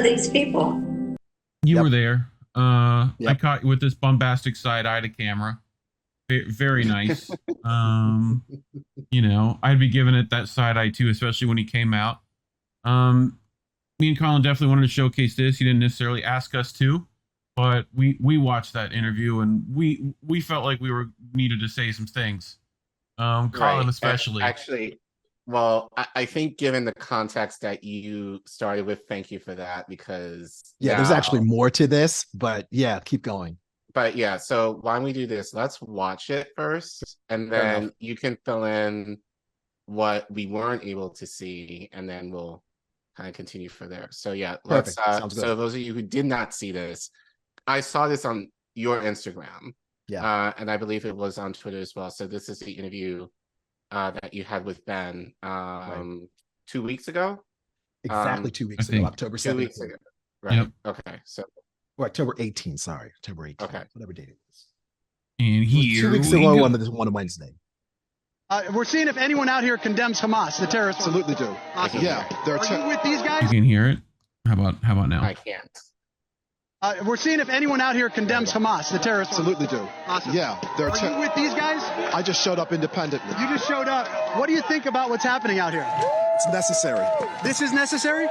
are these people? You were there. I Yep. caught you with this bombastic side eye to camera. Very nice. You know, I'd be giving it that side eye too, especially when he came out. Me and Collin definitely wanted to showcase this. He didn't necessarily ask us to, but we watched that interview and we felt like we were needed to say some things. Collin especially. Actually, well, I think given the context that you started with, thank you for that, because there's actually more to this, but yeah, keep going. But yeah, so why don't we do this? Let's watch it first, and then you can fill in what we weren't able to see, and then we'll kind of continue from there. So yeah, let's so those of you who did not see this, I saw this on your Instagram. Yeah. And I believe it was on Twitter as well. So this is the interview that you had with Ben 2 weeks ago. Exactly 2 weeks ago, October 7th. 2 weeks ago. Right. Yep. Okay. So October 18th, sorry. October 18th. Okay. Whatever date it was. And here 2 weeks ago on Wednesday. We're seeing if anyone out here condemns Hamas, the terrorists. Absolutely do. Awesome. Yeah. Are you with these guys? you can hear it. How about now? I can't. We're seeing if anyone out here condemns Hamas, the terrorists. Absolutely do. Awesome. Yeah. Are you with these guys? I just showed up independently. You just showed up. What do you think about what's happening out here? It's necessary. This is necessary?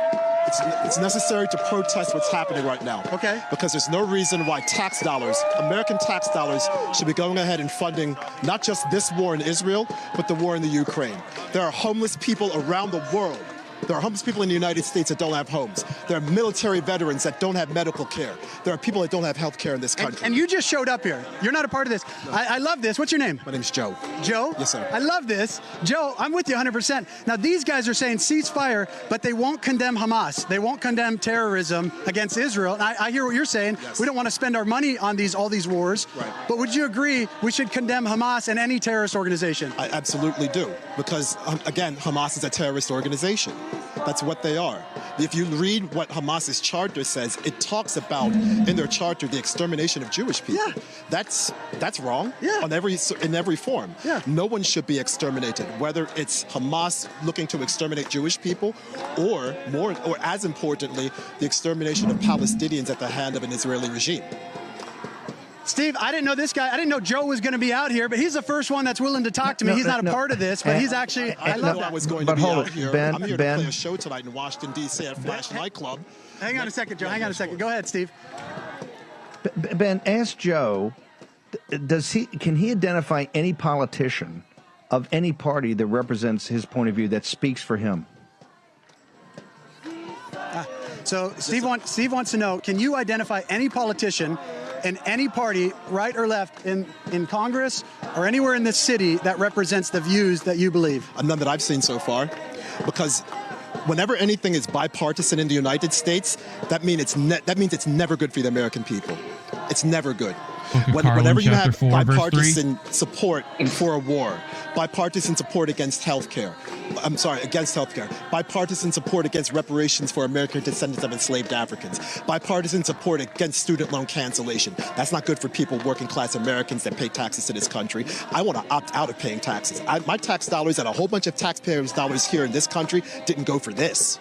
It's necessary to protest what's happening right now. Okay. Because there's no reason why tax dollars, American tax dollars, should be going ahead and funding not just this war in Israel, but the war in the Ukraine. There are homeless people around the world. There are homeless people in the United States that don't have homes. There are military veterans that don't have medical care. There are people that don't have health care in this country. And you just showed up here. You're not a part of this. No. I love this. What's your name? My name's Joe. Joe? Yes, sir. I love this. Joe, I'm with you 100%. Now, these guys are saying ceasefire, but they won't condemn Hamas. They won't condemn terrorism against Israel. And I hear what you're saying. Yes. We don't want to spend our money on all these wars. Right. But would you agree we should condemn Hamas and any terrorist organization? I absolutely do. Because, again, Hamas is a terrorist organization. That's what they are. If you read what Hamas's charter says, it talks about in their charter the extermination of Jewish people. Yeah. That's wrong. Yeah. In every form. Yeah. No one should be exterminated, whether it's Hamas looking to exterminate Jewish people, or as importantly, the extermination of Palestinians at the hand of an Israeli regime. Steve, I didn't know this guy. I didn't know Joe was going to be out here, but he's the first one that's willing to talk to me. He's not a part of this, but he's actually. I love that. I was going to be out here. I'm here to play a show tonight in Washington, D.C. at Flash Nightclub. Hang on a second, Joe. Hang on a second. Go ahead, Steve. Ben, ask Joe, can he identify any politician of any party that represents his point of view that speaks for him? So Steve wants to know, can you identify any politician in any party, right or left, in Congress or anywhere in this city that represents the views that you believe? None that I've seen so far, because whenever anything is bipartisan in the United States, that means it's never good for the American people. It's never good. Whenever you have bipartisan support for a war, bipartisan support against healthcare, bipartisan support against reparations for American descendants of enslaved Africans, bipartisan support against student loan cancellation. That's not good for people, working class Americans that pay taxes to this country. I want to opt out of paying taxes. My tax dollars and a whole bunch of taxpayers' dollars here in this country didn't go for this.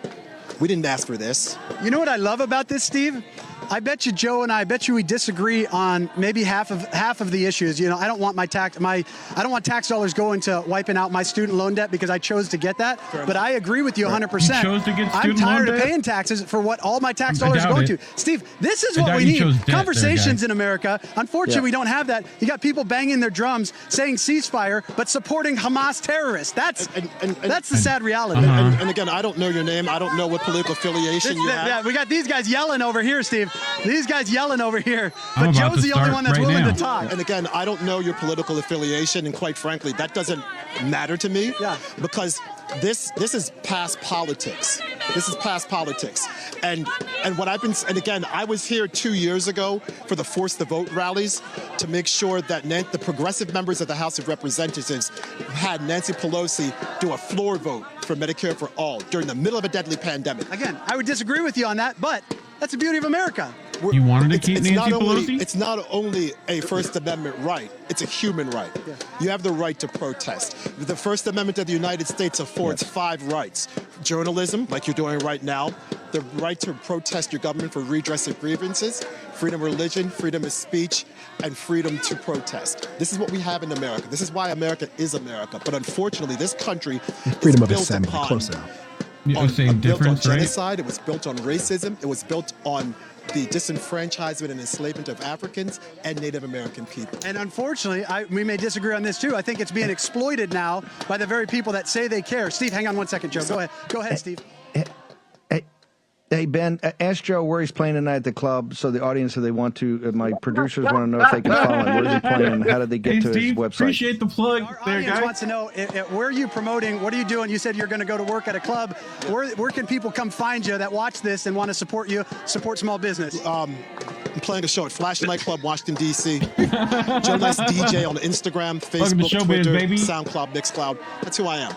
We didn't ask for this. You know what I love about this, Steve? I bet you Joe and I bet you we disagree on maybe half of the issues. You know, I don't want tax dollars going to wiping out my student loan debt because I chose to get that. But I agree with you 100%. You chose to get I'm student tired loan of debt? paying taxes for what all my tax dollars are going to. Steve, this is what we need. Conversations in America. Unfortunately, we don't have that. You got people banging their drums saying ceasefire, but supporting Hamas terrorists. That's the sad reality. And again, I don't know your name. I don't know what political affiliation you have. Yeah, we got these guys yelling over here, Steve. These guys yelling over here. But Joe's the only one that's willing to talk. And again, I don't know your political affiliation, and quite frankly, that doesn't matter to me. Yeah. Because this is past politics. This is past politics. And again, I was here 2 years ago for the Force the Vote rallies to make sure that the progressive members of the House of Representatives had Nancy Pelosi do a floor vote for Medicare for all during the middle of a deadly pandemic. Again, I would disagree with you on that, but that's the beauty of America. You wanted to keep Nancy Pelosi? It's not only a First Amendment right, it's a human right. Yeah. You have the right to protest. The First Amendment of the United States affords 5 rights. Journalism, like you're doing right now, the right to protest your government for redress of grievances, freedom of religion, freedom of speech, and freedom to protest. This is what we have in America. This is why America is America. But unfortunately, this country freedom is of assembly, close enough. Built on genocide, it was built on racism, it was built on the disenfranchisement and enslavement of Africans and Native American people. And unfortunately, we may disagree on this too. I think it's being exploited now by the very people that say they care. Steve, hang on one second, Joe. Go ahead, Steve. Hey, Ben, ask Joe where he's playing tonight at the club so the audience, if they want to, my producers want to know if they can follow him. Where's he playing? How did they get to Steve, his website? Appreciate the plug. Our audience wants to know, where are you promoting? What are you doing? You said you're going to go to work at a club. Where can people come find you that watch this and want to support you, support small business? I'm playing a show at Flash Nightclub, Washington, D.C. Joe Nice DJ on Instagram, Facebook, Twitter, SoundCloud, Mixcloud. That's who I am.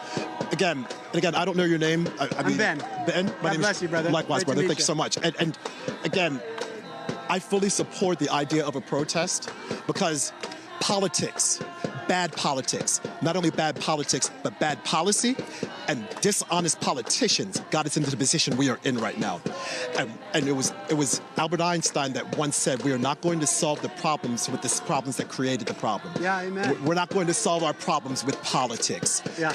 Again, I don't know your name. I'm Ben. Ben? God bless you, brother. Likewise, brother. Thank you so much. And again, I fully support the idea of a protest because politics, bad politics, not only bad politics, but bad policy and dishonest politicians got us into the position we are in right now. And it was Albert Einstein that once said, we are not going to solve the problems with the problems that created the problem. Yeah, amen. We're not going to solve our problems with politics. Yeah.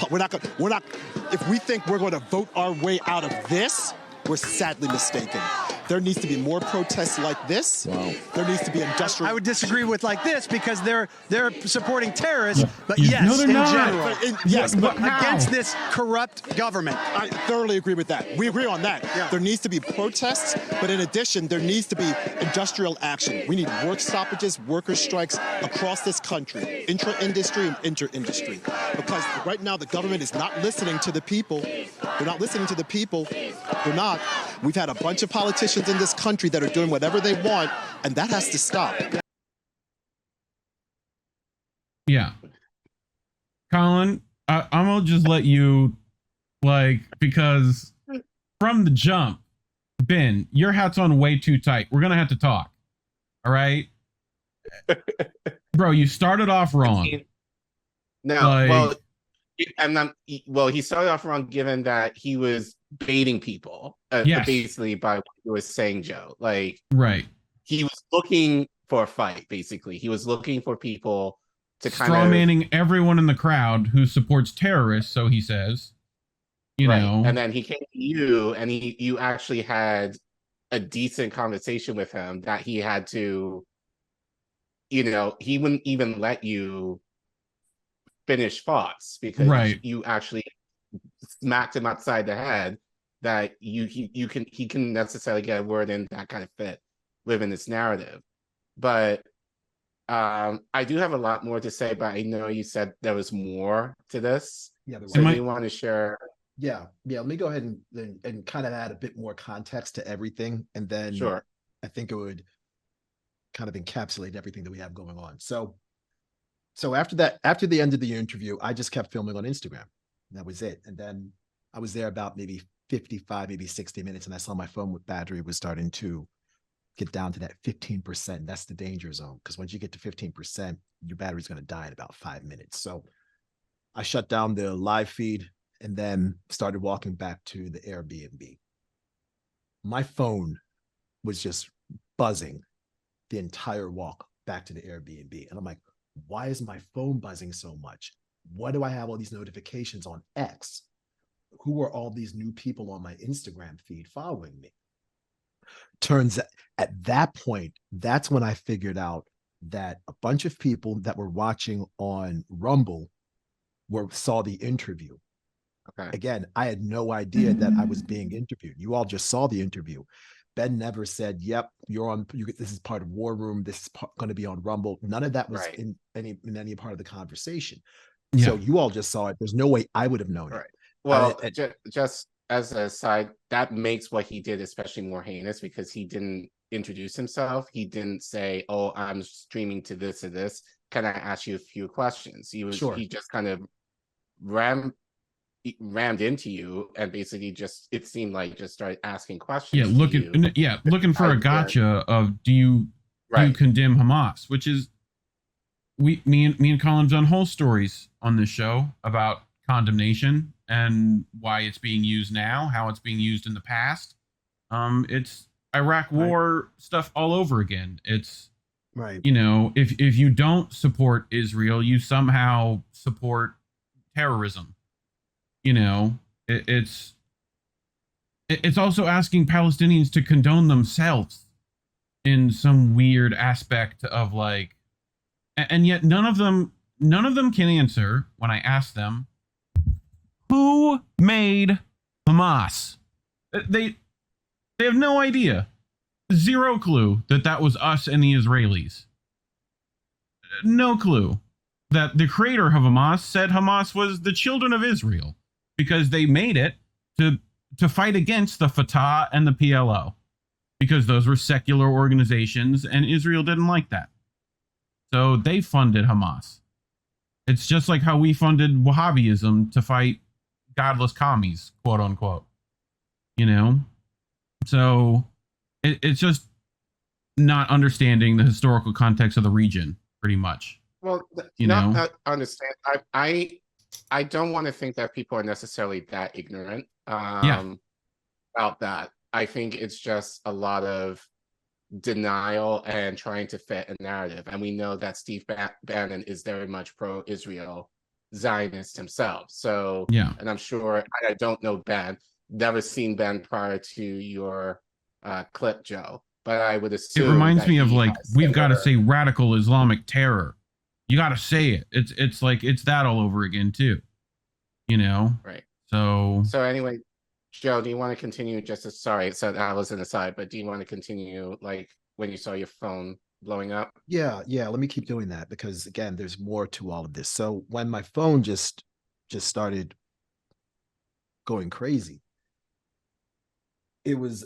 If we think we're going to vote our way out of this, we're sadly mistaken. There needs to be more protests like this. Wow. There needs to be industrial. I would disagree with like this because they're supporting terrorists, but yes, no, they're in not. general. Yes, but against this corrupt government. I thoroughly agree with that. We agree on that. Yeah. There needs to be protests, but in addition, there needs to be industrial action. We need work stoppages, worker strikes across this country, intra-industry and inter-industry. Because right now the government is not listening to the people. They're not listening to the people. They're not. We've had a bunch of politicians in this country that are doing whatever they want, and that has to stop. Yeah. Collin, I'm going to just let you, because from the jump, Ben, your hat's on way too tight. We're going to have to talk. All right? Bro, you started off wrong. No, he started off wrong given that he was baiting people, yes. basically by what he was saying, Joe. Right. He was looking for a fight, basically. He was looking for people to kind of strawmanning everyone in the crowd who supports terrorists, so he says. You know. And then he came to you, and you actually had a decent conversation with him that he had to, he wouldn't even let you finish thoughts because you actually smacked him outside the head that he can necessarily get a word in that kind of fit within this narrative. But I do have a lot more to say, but I know you said there was more to this. Yeah, so you want to share? Yeah. Let me go ahead and kind of add a bit more context to everything, and then sure. I think it would kind of encapsulate everything that we have going on. So after the end of the interview, I just kept filming on Instagram. That was it. And then I was there about maybe 55, maybe 60 minutes, and I saw my phone with battery was starting to get down to that 15%. That's the danger zone, because once you get to 15%, your battery's going to die in about 5 minutes. So I shut down the live feed and then started walking back to the Airbnb. My phone was just buzzing the entire walk back to the Airbnb. And I'm like, why is my phone buzzing so much? Why do I have all these notifications on X? Who are all these new people on my Instagram feed following me? Turns out at that point, that's when I figured out that a bunch of people that were watching on Rumble saw the interview. Okay. Again, I had no idea that I was being interviewed. You all just saw the interview. Ben never said, yep, you're on, this is part of War Room. This is going to be on Rumble. None of that was in any part of the conversation. Yeah. So you all just saw it. There's no way I would have known it. Well, just as a side, that makes what he did especially more heinous because he didn't introduce himself. He didn't say, oh, I'm streaming to this or this. Can I ask you a few questions? He just kind of rammed into you and basically just, it seemed like, just started asking questions. Yeah, looking for a gotcha of do you condemn Hamas, which is me and Collin have done whole stories on this show about condemnation and why it's being used now, how it's being used in the past. It's Iraq war stuff all over again. It's you know, if you don't support Israel, you somehow support terrorism. You know, it's also asking Palestinians to condone themselves in some weird aspect of like, and yet none of them can answer when I ask them, who made Hamas? They have no idea. Zero clue that was us and the Israelis. No clue that the creator of Hamas said Hamas was the children of Israel because they made it to fight against the Fatah and the PLO because those were secular organizations and Israel didn't like that. So they funded Hamas. It's just like how we funded Wahhabism to fight godless commies, quote unquote. You know? So it's just not understanding the historical context of the region, pretty much. Well, understand. I don't want to think that people are necessarily that ignorant about that. I think it's just a lot of denial and trying to fit a narrative. And we know that Steve Bannon is very much pro-Israel Zionist himself. So, and I'm sure, I don't know Ben, never seen Ben prior to your clip, Joe, but I would assume it reminds me of like, we've got to say radical Islamic terror. You got to say it. It's like, it's that all over again too, you know? Right. So anyway, Joe, do you want to continue sorry, so that was an aside, but do you want to continue like when you saw your phone blowing up? Yeah. Let me keep doing that because again, there's more to all of this. So when my phone just started going crazy, it was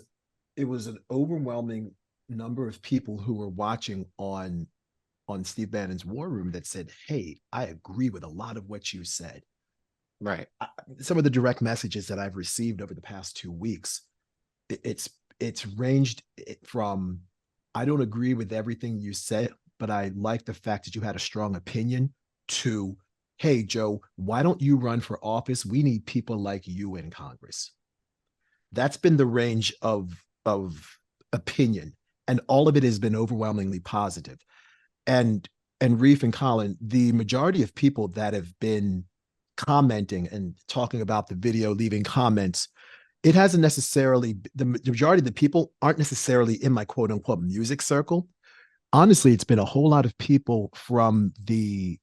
an overwhelming number of people who were watching on Steve Bannon's War Room that said, hey, I agree with a lot of what you said. Right. Some of the direct messages that I've received over the past 2 weeks, it's ranged from, I don't agree with everything you said, but I like the fact that you had a strong opinion, to, hey, Joe, why don't you run for office? We need people like you in Congress. That's been the range of opinion, and all of it has been overwhelmingly positive. And Reef and Collin, the majority of people that have been commenting and talking about the video, leaving comments, it hasn't necessarily, the majority of the people aren't necessarily in my quote unquote music circle. Honestly, it's been a whole lot of people from the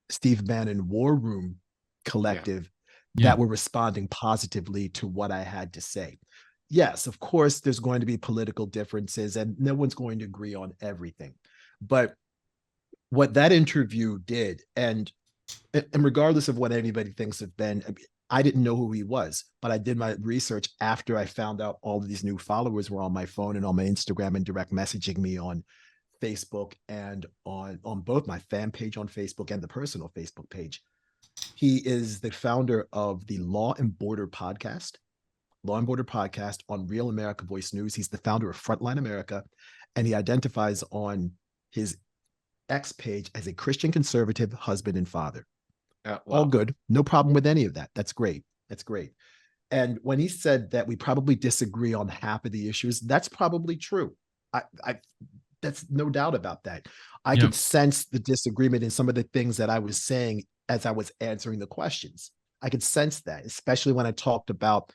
Steve Bannon War Room collective that were responding positively to what I had to say. Yes, of course, there's going to be political differences and no one's going to agree on everything. But what that interview did, and regardless of what anybody thinks of Ben, I didn't know who he was, but I did my research after I found out all of these new followers were on my phone and on my Instagram and direct messaging me on Facebook and on both my fan page on Facebook and the personal Facebook page. He is the founder of the Law and Border podcast on Real America Voice News. He's the founder of Frontline America, and he identifies on his X page as a Christian conservative husband and father. All good. No problem with any of that. That's great. And when he said that we probably disagree on half of the issues, that's probably true. I that's no doubt about that. I could sense the disagreement in some of the things that I was saying as I was answering the questions. I could sense that, especially when I talked about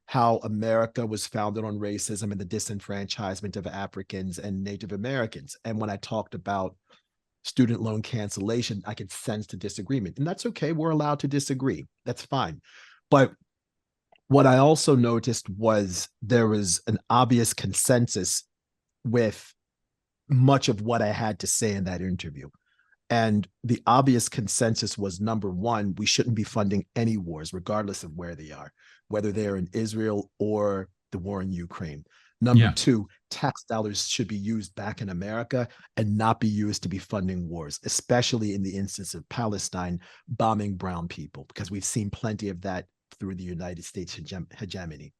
how America was founded on racism and the disenfranchisement of Africans and Native Americans. And when I talked about student loan cancellation, I could sense the disagreement. And that's okay. We're allowed to disagree. That's fine. But what I also noticed was there was an obvious consensus with much of what I had to say in that interview. And the obvious consensus was, number one, we shouldn't be funding any wars, regardless of where they are, whether they're in Israel or the war in Ukraine. Number two, tax dollars should be used back in America and not be used to be funding wars, especially in the instance of Palestine bombing brown people, because we've seen plenty of that through the United States hegemony.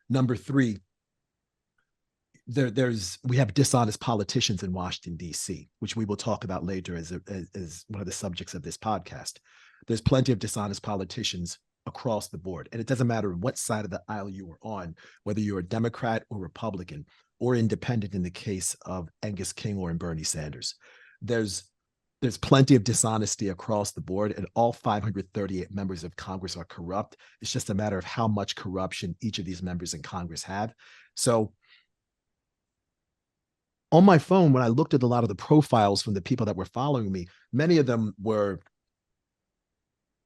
Number three, we have dishonest politicians in Washington, D.C., which we will talk about later as one of the subjects of this podcast. There's plenty of dishonest politicians across the board. And it doesn't matter what side of the aisle you are on, whether you're a Democrat or Republican or independent in the case of Angus King or in Bernie Sanders. There's plenty of dishonesty across the board, and all 538 members of Congress are corrupt. It's just a matter of how much corruption each of these members in Congress have. So on my phone, when I looked at a lot of the profiles from the people that were following me, many of them were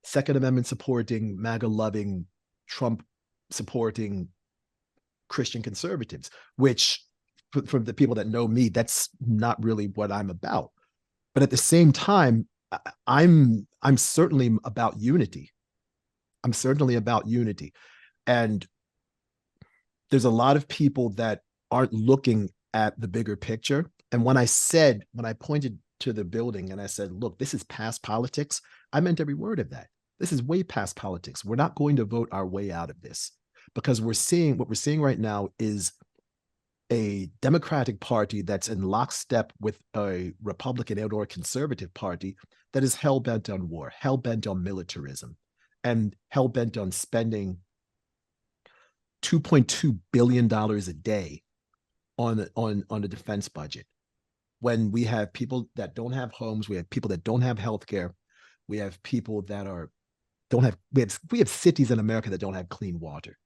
Second Amendment supporting, MAGA loving, Trump supporting Christian conservatives, which from the people that know me, that's not really what I'm about. But at the same time, I'm certainly about unity. I'm certainly about unity. And there's a lot of people that aren't looking at the bigger picture. And when I pointed to the building and I said, look, this is past politics, I meant every word of that. This is way past politics. We're not going to vote our way out of this, because what we're seeing right now is a Democratic Party that's in lockstep with a Republican and/or conservative party that is hell-bent on war, hell-bent on militarism, and hell-bent on spending $2.2 billion a day on a defense budget. When we have people that don't have homes, we have people that don't have health care, we have people that we have cities in America that don't have clean water.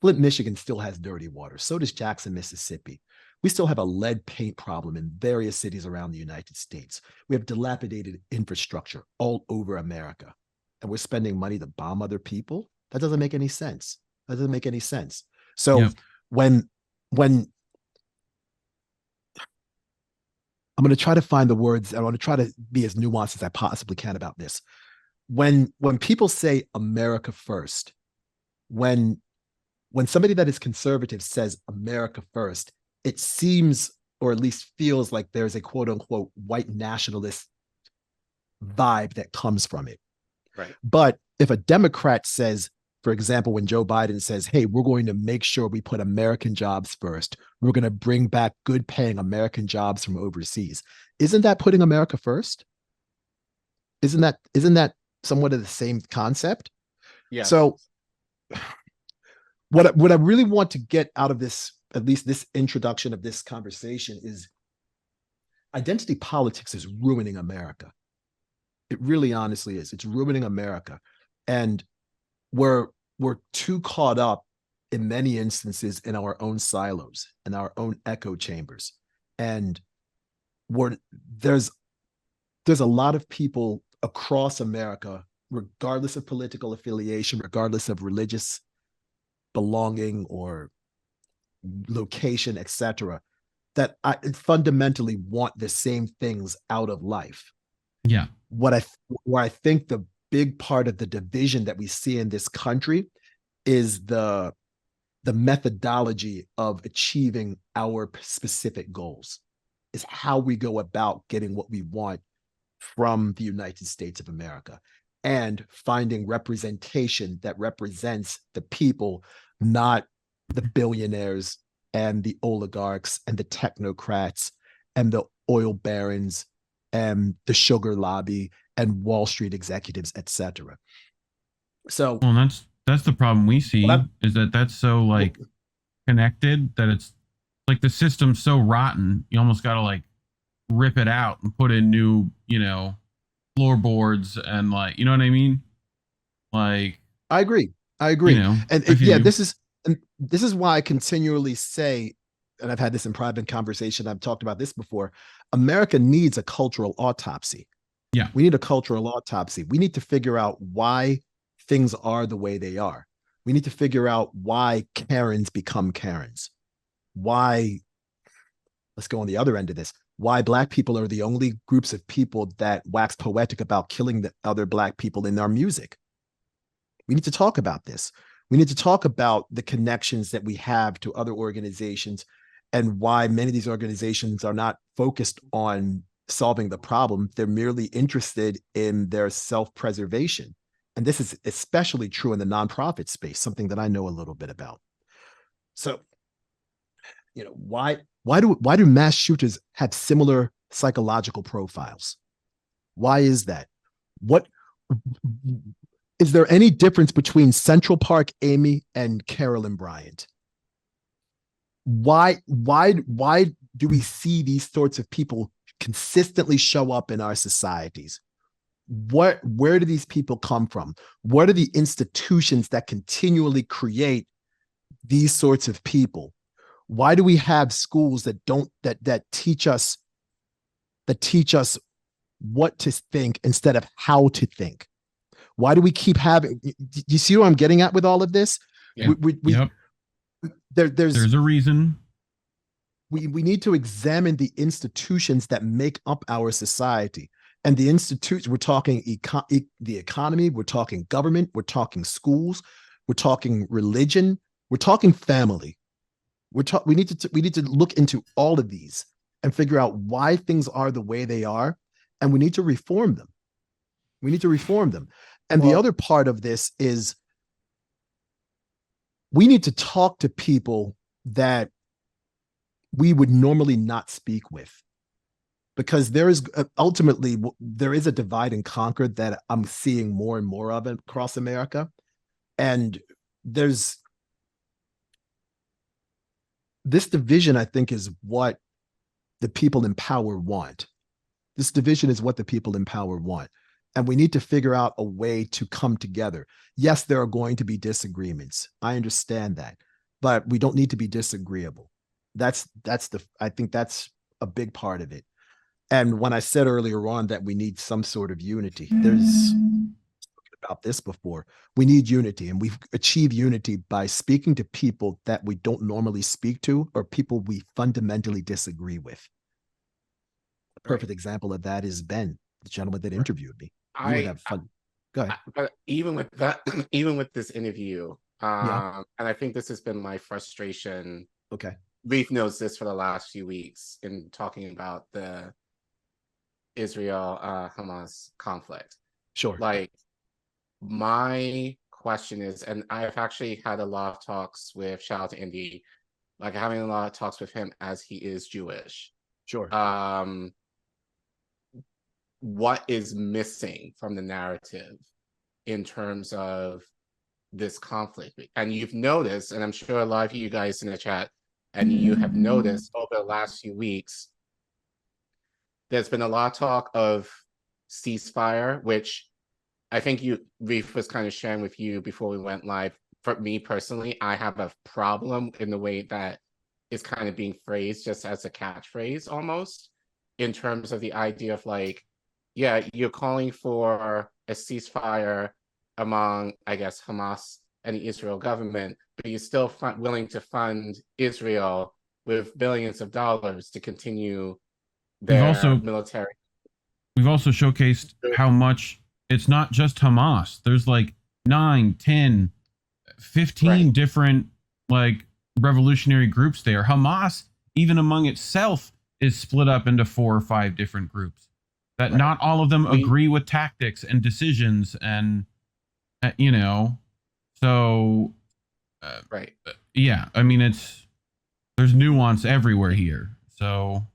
Flint, Michigan still has dirty water. So does Jackson, Mississippi. We still have a lead paint problem in various cities around the United States. We have dilapidated infrastructure all over America. And we're spending money to bomb other people? That doesn't make any sense. That doesn't make any sense. So Yeah. when I'm going to try to find the words, I want to try to be as nuanced as I possibly can about this. When people say America first, when somebody that is conservative says America first, it seems, or at least feels like there's a quote unquote white nationalist vibe that comes from it. Right. But if a Democrat says, for example, when Joe Biden says, hey, we're going to make sure we put American jobs first, we're going to bring back good paying American jobs from overseas, isn't that putting America first? Isn't that somewhat of the same concept? Yeah. So what I really want to get out of this, at least this introduction of this conversation, is identity politics is ruining America. It really honestly is. It's ruining America. And we're too caught up in many instances in our own silos, in our own echo chambers. And there's a lot of people across America, regardless of political affiliation, regardless of religious belonging or location, etc., that I fundamentally want the same things out of life. Yeah. Where I think the big part of the division that we see in this country is the methodology of achieving our specific goals, is how we go about getting what we want from the United States of America, and finding representation that represents the people, not the billionaires and the oligarchs and the technocrats and the oil barons and the sugar lobby and Wall Street executives, etc. So, Well, that's the problem we see, is that's so like connected that it's like the system's so rotten. You almost got to like rip it out and put in new, floorboards and like, you know what I mean? Like, I agree. And yeah, this is why I continually say, and I've had this in private conversation, I've talked about this before, America needs a cultural autopsy. Yeah. We need a cultural autopsy. We need to figure out why things are the way they are. We need to figure out why Karens become Karens. Why, let's go on the other end of this, why Black people are the only groups of people that wax poetic about killing the other Black people in our music. We need to talk about this. We need to talk about the connections that we have to other organizations and why many of these organizations are not focused on solving the problem. They're merely interested in their self-preservation And this is especially true in the nonprofit space, something that I know a little bit about. So, why do mass shooters have similar psychological profiles? Why is that? What is there any difference between Central Park Amy and Carolyn Bryant? Why do we see these sorts of people consistently show up in our societies? Where do these people come from? What are the institutions that continually create these sorts of people? Why do we have schools that teach us what to think instead of how to think? Why do we keep having? You see what I'm getting at with all of this? Yeah. Yep. There's a reason. We need to examine the institutions that make up our society. And the institutes, we're talking the economy, we're talking government, we're talking schools, we're talking religion, we're talking family. We need to look into all of these and figure out why things are the way they are, and we need to reform them. And the other part of this is we need to talk to people that we would normally not speak with, because there is a divide and conquer that I'm seeing more and more of across America. And there's this division, I think, is what the people in power want. This division is what the people in power want. And we need to figure out a way to come together. Yes, there are going to be disagreements. I understand that, but we don't need to be disagreeable. I think that's a big part of it. And when I said earlier on that we need some sort of unity, there's about this before. We need unity, and we achieve unity by speaking to people that we don't normally speak to, or people we fundamentally disagree with. A perfect example of that is Ben, the gentleman that interviewed me. You would have fun. Go ahead. But even with that, even with this interview, and I think this has been my frustration. Okay. Reef knows this for the last few weeks in talking about the Israel Hamas conflict. Sure. Like, my question is, and I've actually had a lot of talks with, shout out to Indy, like having a lot of talks with him as he is Jewish. Sure. What is missing from the narrative in terms of this conflict? And you've noticed, and I'm sure a lot of you guys in the chat, and you have noticed over the last few weeks, there's been a lot of talk of ceasefire, which I think Reef was kind of sharing with you before we went live. For me personally, I have a problem in the way that is kind of being phrased just as a catchphrase almost, in terms of the idea of like, yeah, you're calling for a ceasefire among, I guess, Hamas and the Israel government, but you're still willing to fund Israel with billions of dollars to continue their military. We've also showcased how much it's not just Hamas. There's like 9, 10, 15 different like revolutionary groups there. Hamas, even among itself, is split up into 4 or 5 different groups. That not all of them agree with tactics and decisions, and so yeah. I mean, there's nuance everywhere here. So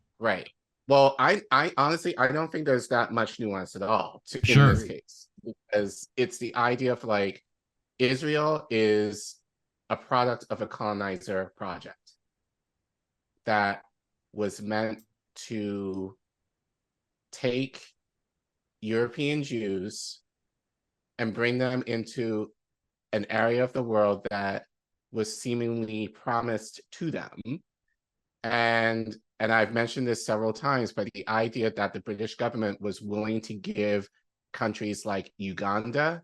well, I honestly, I don't think there's that much nuance at all in this case, because it's the idea of like, Israel is a product of a colonizer project that was meant to take European Jews and bring them into an area of the world that was seemingly promised to them. And I've mentioned this several times, but the idea that the British government was willing to give countries like Uganda,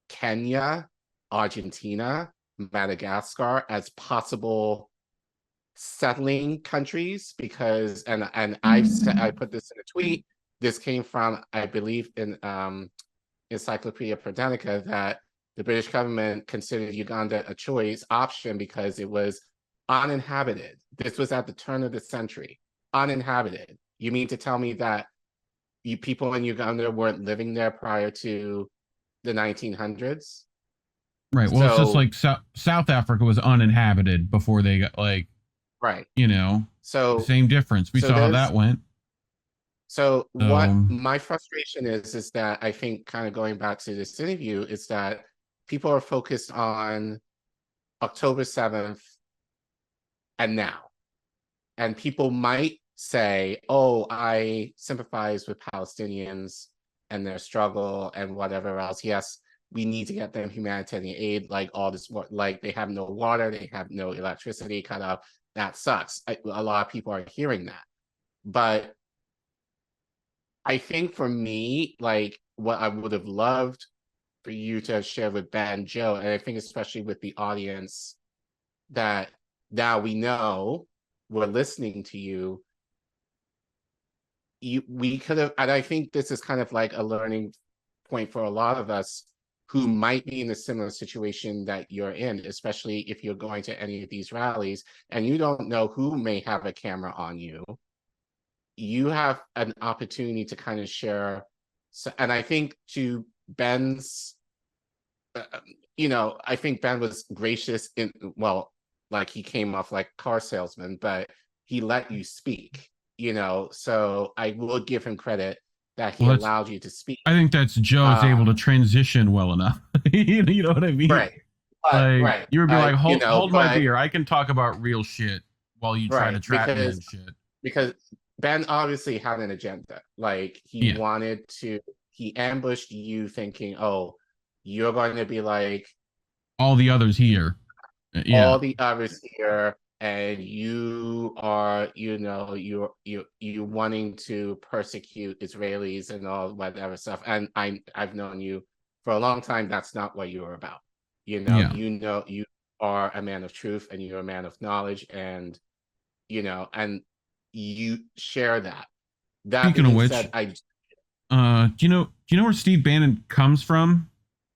Kenya, Argentina, Madagascar as possible settling countries, because and I put this in a tweet. This came from, I believe, in Encyclopedia Britannica, that the British government considered Uganda a choice option because it was uninhabited. This was at the turn of the century. Uninhabited. You mean to tell me that you people in Uganda weren't living there prior to the 1900s. Right. Well, it's just So- like South Africa was uninhabited before they got like, Right. you know, So same difference. We so saw how there's- that went. So what my frustration is that I think, kind of going back to this interview, is that people are focused on October 7th and now. And people might say, oh, I sympathize with Palestinians and their struggle and whatever else. Yes, we need to get them humanitarian aid, like all this, like they have no water, they have no electricity cut off. That sucks. A lot of people are hearing that. But I think for me, like what I would have loved for you to share with Ben and Joe, and I think especially with the audience, that now we know we're listening to you. We could have, and I think this is kind of like a learning point for a lot of us who might be in a similar situation that you're in, especially if you're going to any of these rallies and you don't know who may have a camera on you. You have an opportunity to kind of share. So, and I think to Ben's, I think Ben was gracious in, well, like he came off like car salesman, but he let you speak, so I will give him credit that he allowed you to speak. I think that's Joe's able to transition well enough. You know what I mean? Right. Like, right. You would be like, hold my but- beer. I can talk about real shit while you try to trap me and shit. Because Ben obviously had an agenda. Like he wanted to, he ambushed you thinking, oh, you're going to be like all the others here. all the others here, and you are, you wanting to persecute Israelis and all whatever stuff. And I've known you for a long time. That's not what you're about. You are a man of truth and you're a man of knowledge, and and you share that. That Speaking of which, said, do you know where Steve Bannon comes from?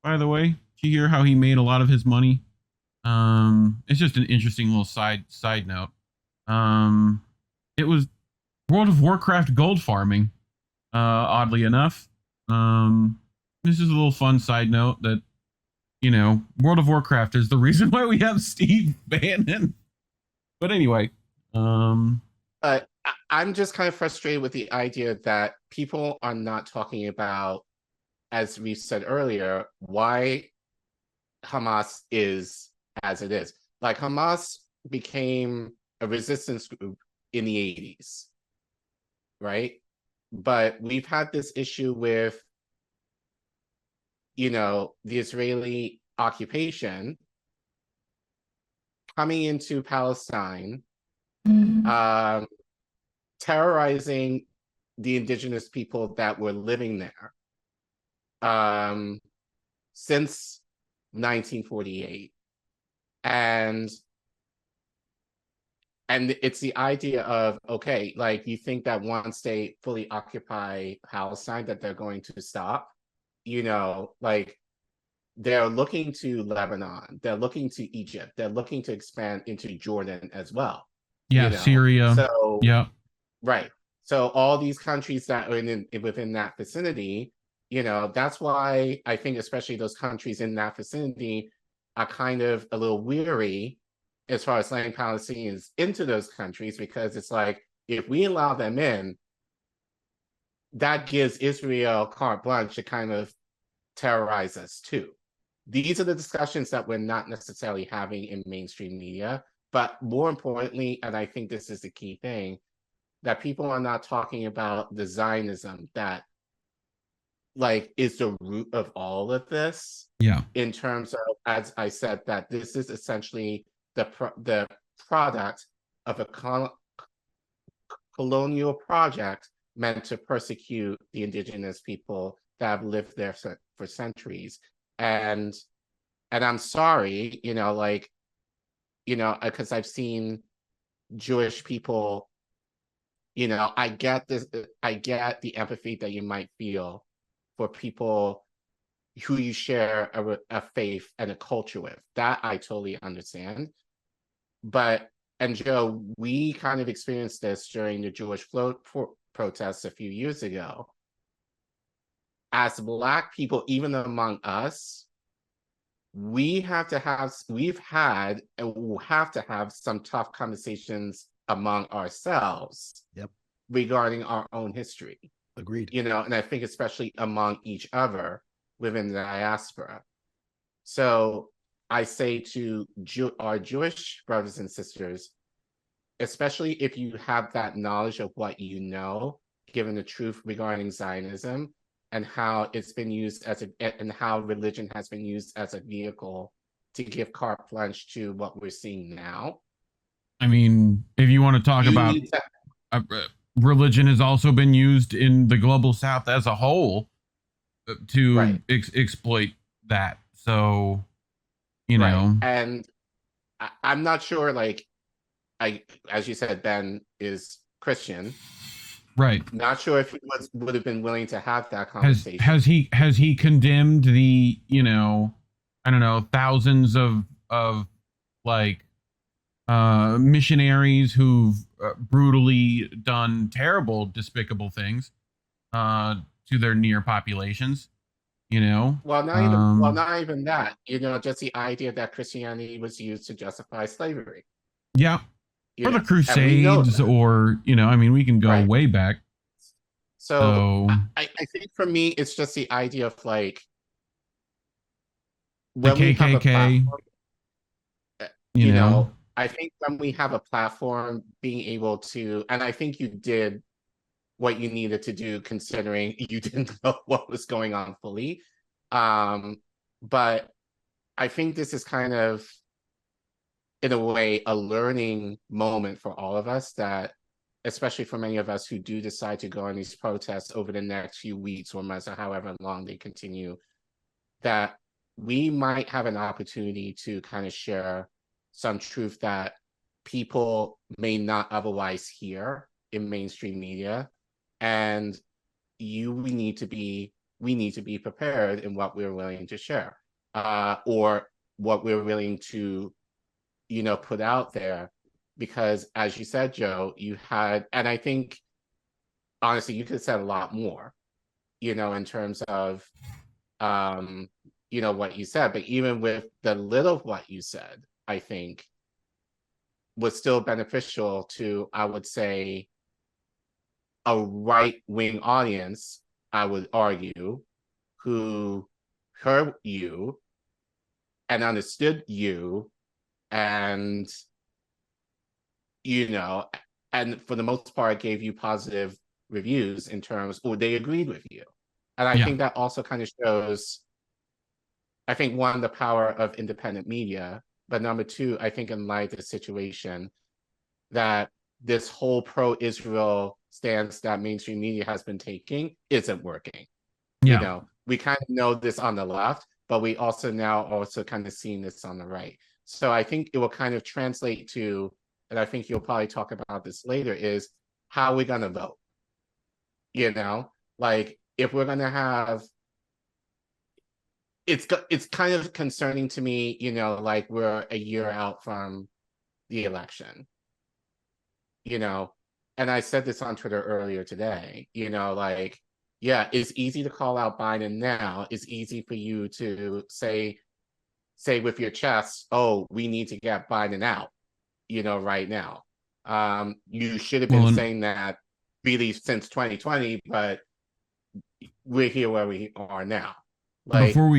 By the way, do you hear how he made a lot of his money? It's just an interesting little side note. It was World of Warcraft gold farming. Oddly enough, this is a little fun side note that World of Warcraft is the reason why we have Steve Bannon. But anyway, I'm just kind of frustrated with the idea that people are not talking about, as we said earlier, why Hamas is as it is. Like Hamas became a resistance group in the 80s, right? But we've had this issue with, the Israeli occupation coming into Palestine, terrorizing the indigenous people that were living there since 1948. And it's the idea of, okay, like you think that once they fully occupy Palestine that they're going to stop, like they're looking to Lebanon, they're looking to Egypt, they're looking to expand into Jordan as well. Syria. So yeah. Right. So all these countries that are within that vicinity, that's why I think especially those countries in that vicinity are kind of a little weary as far as letting Palestinians into those countries, because it's like, if we allow them in, that gives Israel carte blanche to kind of terrorize us too. These are the discussions that we're not necessarily having in mainstream media, but more importantly, and I think this is the key thing, that people are not talking about the Zionism that like is the root of all of this. Yeah. In terms of, as I said, that this is essentially the product of a colonial project meant to persecute the indigenous people that have lived there for centuries. And I'm sorry, because I've seen Jewish people, I get this, I get the empathy that you might feel for people who you share a faith and a culture with. That I totally understand. But, and Joe, we kind of experienced this during the Jewish float protests a few years ago. as Black people, even among us, we've had and will have to have some tough conversations among ourselves. Yep. Regarding our own history. Agreed. You know, and I think especially among each other within the diaspora. So I say to our Jewish brothers and sisters, especially if you have that knowledge of what you know, given the truth regarding Zionism and how it's been used and how religion has been used as a vehicle to give carte blanche to what we're seeing now. I mean, if you want to talk about religion has also been used in the global South as a whole to exploit that. So, you know, and I'm not sure, like, as you said, Ben is Christian. Right. Not sure if he would have been willing to have that conversation. Has he condemned the, you know, I don't know, thousands of like missionaries who've brutally done terrible, despicable things to their near populations, you know? Not even that, you know, just the idea that Christianity was used to justify slavery. Yeah. Or the Crusades, or, you know, I mean, we can go way back. So I think for me, it's just the idea of like, when the KKK, you know, I think when we have a platform, being able to, and I think you did what you needed to do, considering you didn't know what was going on fully. But I think this is kind of, in a way, a learning moment for all of us, that, especially for many of us who do decide to go on these protests over the next few weeks or months or however long they continue, that we might have an opportunity to kind of share some truth that people may not otherwise hear in mainstream media. And we need to be prepared in what we're willing to share, or what we're willing to, you know, put out there. Because as you said, Joe, you had, and I think, honestly, you could have said a lot more, you know, in terms of, you know, what you said. But even with the little of what you said, I think was still beneficial to, I would say, a right-wing audience, I would argue, who heard you and understood you, and, you know, and for the most part gave you positive reviews in terms, or they agreed with you. And I think that also kind of shows, I think, one, the power of independent media, but number two, I think in light of the situation, that this whole pro-Israel stance that mainstream media has been taking isn't working. You know, we kind of know this on the left, but we also now kind of seeing this on the right. So I think it will kind of translate to, and I think you'll probably talk about this later, is how we're going to vote. You know, like, if we're going to have, it's kind of concerning to me, you know, like, we're a year out from the election, you know, and I said this on Twitter earlier today, you know, like, yeah, it's easy to call out Biden now. It's easy for you to say with your chest, oh, we need to get Biden out, you know, right now. You should have been saying that really since 2020, but we're here where we are now. Like, before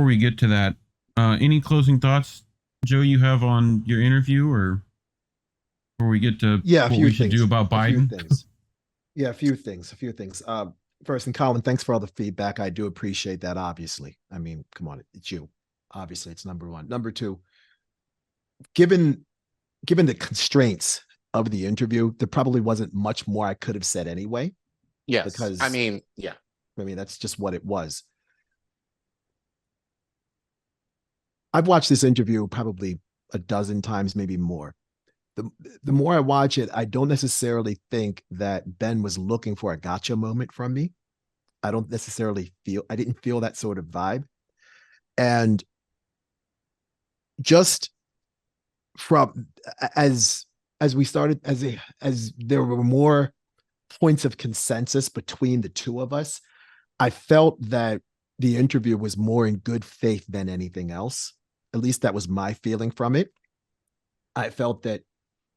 we get to that, any closing thoughts, Joe, you have on your interview, or before we get to what we should do about Biden? A few things. First, and Collin, thanks for all the feedback. I do appreciate that, obviously. I mean, come on, it's you. Obviously, it's number one. Number two, given the constraints of the interview, there probably wasn't much more I could have said anyway. Yes. Because I mean, that's just what it was. I've watched this interview probably a dozen times, maybe more. The more I watch it, I don't necessarily think that Ben was looking for a gotcha moment from me. I didn't feel that sort of vibe. And just from as we started, as there were more points of consensus between the two of us, I felt that the interview was more in good faith than anything else. At least that was my feeling from it. I felt that,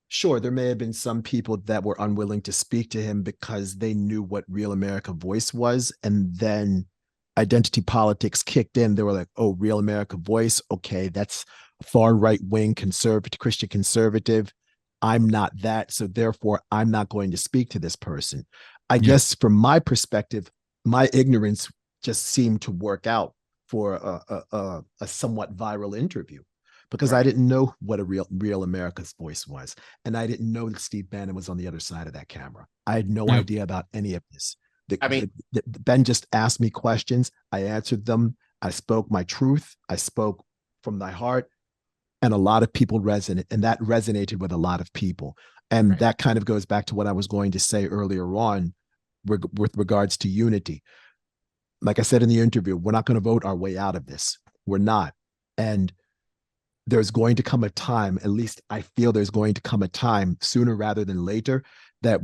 sure, there may have been some people that were unwilling to speak to him because they knew what Real America Voice was. And then identity politics kicked in. They were like, oh, Real America Voice. Okay, that's far right wing conservative, Christian conservative. I'm not that. So therefore, I'm not going to speak to this person. I guess from my perspective, my ignorance just seemed to work out for a somewhat viral interview, because I didn't know what a Real America's Voice was. And I didn't know that Steve Bannon was on the other side of that camera. I had no idea about any of this. Ben just asked me questions. I answered them. I spoke my truth. I spoke from my heart. And a lot of people that resonated with a lot of people. And that kind of goes back to what I was going to say earlier on with regards to unity. Like I said in the interview, we're not going to vote our way out of this. We're not. And there's going to come a time, at least I feel there's going to come a time sooner rather than later, that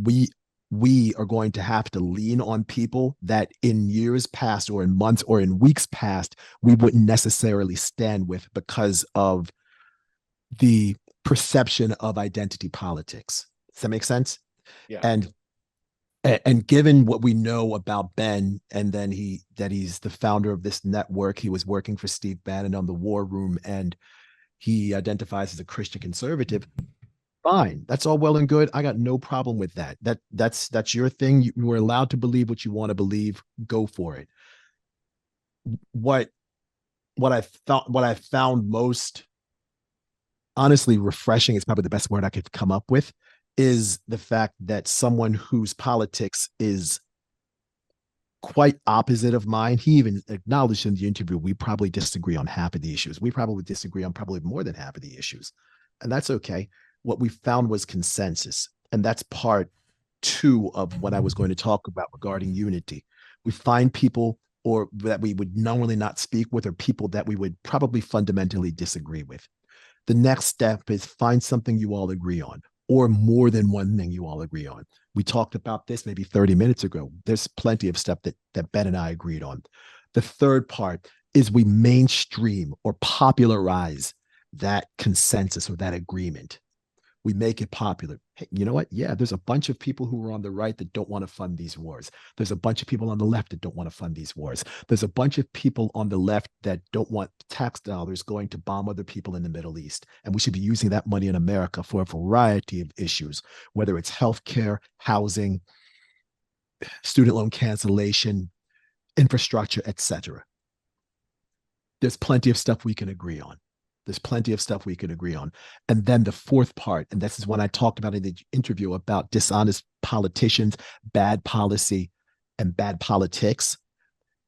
we are going to have to lean on people that in years past or in months or in weeks past, we wouldn't necessarily stand with because of the perception of identity politics. Does that make sense? Yeah. And given what we know about Ben, and then he's the founder of this network, he was working for Steve Bannon on the War Room, and he identifies as a Christian conservative. Fine, that's all well and good. I got no problem with that. That's your thing. You were allowed to believe what you want to believe. Go for it. What I found most honestly refreshing is probably the best word I could come up with, is the fact that someone whose politics is quite opposite of mine, he even acknowledged in the interview, we probably disagree on half of the issues. We probably disagree on probably more than half of the issues. And that's okay. What we found was consensus. And that's part 2 of what I was going to talk about regarding unity. We find people or that we would normally not speak with, or people that we would probably fundamentally disagree with. The next step is find something you all agree on, or more than one thing you all agree on. We talked about this maybe 30 minutes ago. There's plenty of stuff that Ben and I agreed on. The third part is we mainstream or popularize that consensus or that agreement. We make it popular. Hey, you know what? Yeah, there's a bunch of people who are on the right that don't want to fund these wars. There's a bunch of people on the left that don't want to fund these wars. There's a bunch of people on the left that don't want tax dollars going to bomb other people in the Middle East. And we should be using that money in America for a variety of issues, whether it's healthcare, housing, student loan cancellation, infrastructure, etc. There's plenty of stuff we can agree on. There's plenty of stuff we could agree on. And then the fourth part, and this is when I talked about in the interview about dishonest politicians, bad policy, and bad politics,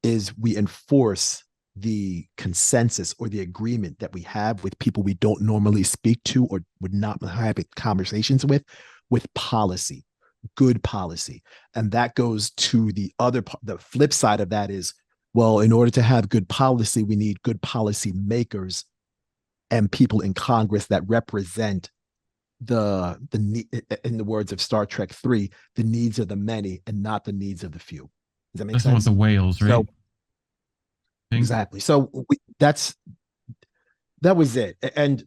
is we enforce the consensus or the agreement that we have with people we don't normally speak to or would not have conversations with policy, good policy. And that goes to the flip side of that is, well, in order to have good policy, we need good policy makers and people in Congress that represent the in the words of Star Trek 3, the needs of the many and not the needs of the few. Does that make sense? That's what the whales, right? So, exactly. So that was it. And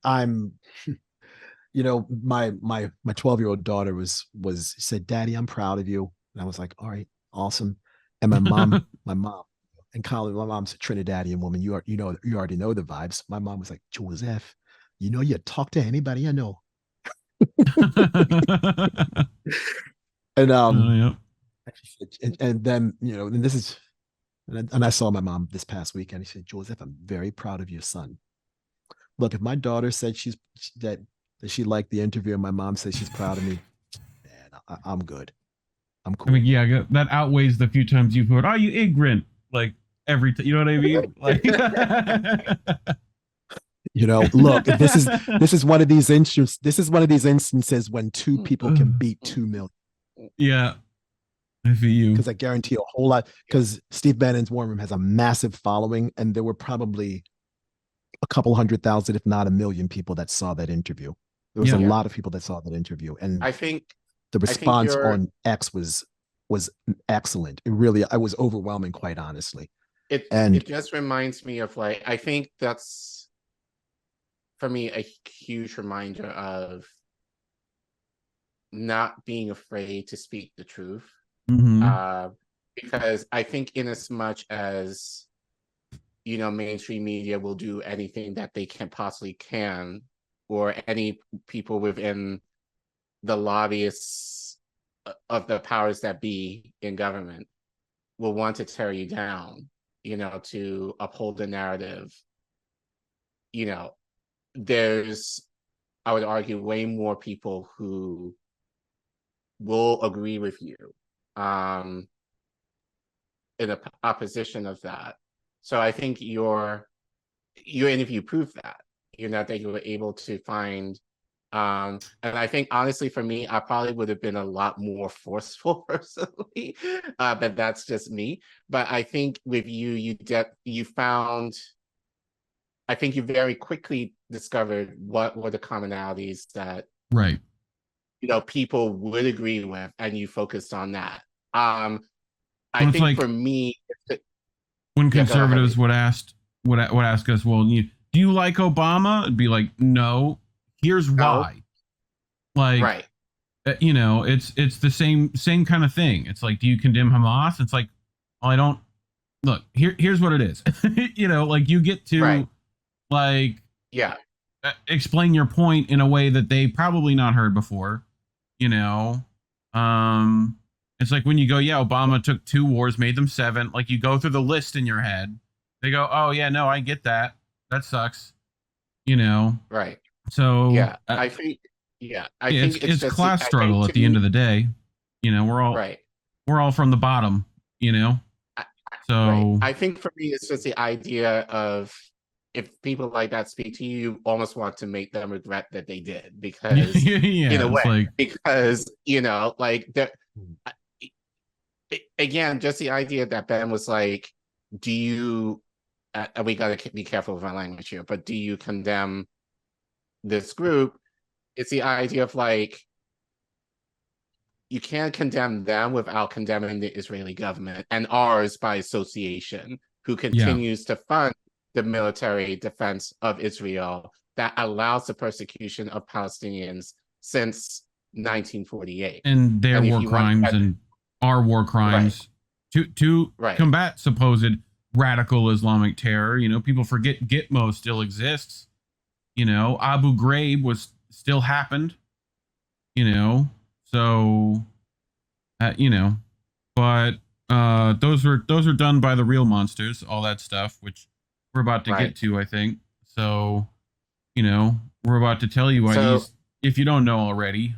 I'm, you know, my 12-year-old daughter said, "Daddy, I'm proud of you." And I was like, "All right, awesome." And my mom. And Collin, my mom's a Trinidadian woman. You already know the vibes. My mom was like, "Joseph, you know, you talk to anybody I know." And and then, you know, and this is, and I saw my mom this past weekend. She said, "Joseph, I'm very proud of your son. Look, if my daughter said that she liked the interview and my mom says she's proud of me, man, I'm good. I'm cool." I mean, yeah, that outweighs the few times you've heard, "Are you ignorant?" Like every you know what I mean? Like, you know, look, this is one of these instances. This is one of these instances when 2 people can beat 2 million. Yeah, I feel you. Because I guarantee a whole lot. Because Steve Bannon's War Room has a massive following, and there were probably a couple 100,000, if not 1 million, people that saw that interview. There was a lot of people that saw that interview, and I think the response on X was was excellent. It really, I was overwhelming, quite honestly. It just reminds me of like, I think that's for me a huge reminder of not being afraid to speak the truth. Because I think in as much as, you know, mainstream media will do anything that they can possibly can, or any people within the lobbyists of the powers that be in government will want to tear you down, you know, to uphold the narrative. You know, there's, I would argue, way more people who will agree with you in the opposition of that. So I think your interview proved that, you know, that you were able to find, and I think honestly for me, I probably would have been a lot more forceful personally, but that's just me. But I think with you, you found, I think you very quickly discovered what were the commonalities that, Right. you know, people would agree with, and you focused on that. I Well, think like for me, when conservatives would ask us, well, do you like Obama? It'd be like, no. Here's why. Like, right. You know, it's the same kind of thing. It's like, do you condemn Hamas? It's like, well, I don't. Look, here's what it is. You know, like you get to like, yeah, explain your point in a way that they probably not heard before. You know, it's like when you go, yeah, Obama took 2 wars, made them 7. Like you go through the list in your head. They go, oh yeah, no, I get that. That sucks. You know, right. So yeah, I think, I think it's class struggle at the end of the day. You know, we're all from the bottom. You know, so I think for me, it's just the idea of, if people like that speak to you, you almost want to make them regret that they did, because in a way, like, because, you know, like again, just the idea that Ben was like, do you, we got to be careful with our language here, but do you condemn this group? It's the idea of like, you can't condemn them without condemning the Israeli government and ours by association, who continues to fund the military defense of Israel that allows the persecution of Palestinians since 1948. And their war crimes and our war crimes to combat supposed radical Islamic terror. You know, people forget Gitmo still exists. You know, Abu Ghraib still happened. You know, so you know, but those are done by the real monsters. All that stuff, which we're about to get to, I think. So, you know, we're about to tell you why these, if you don't know already.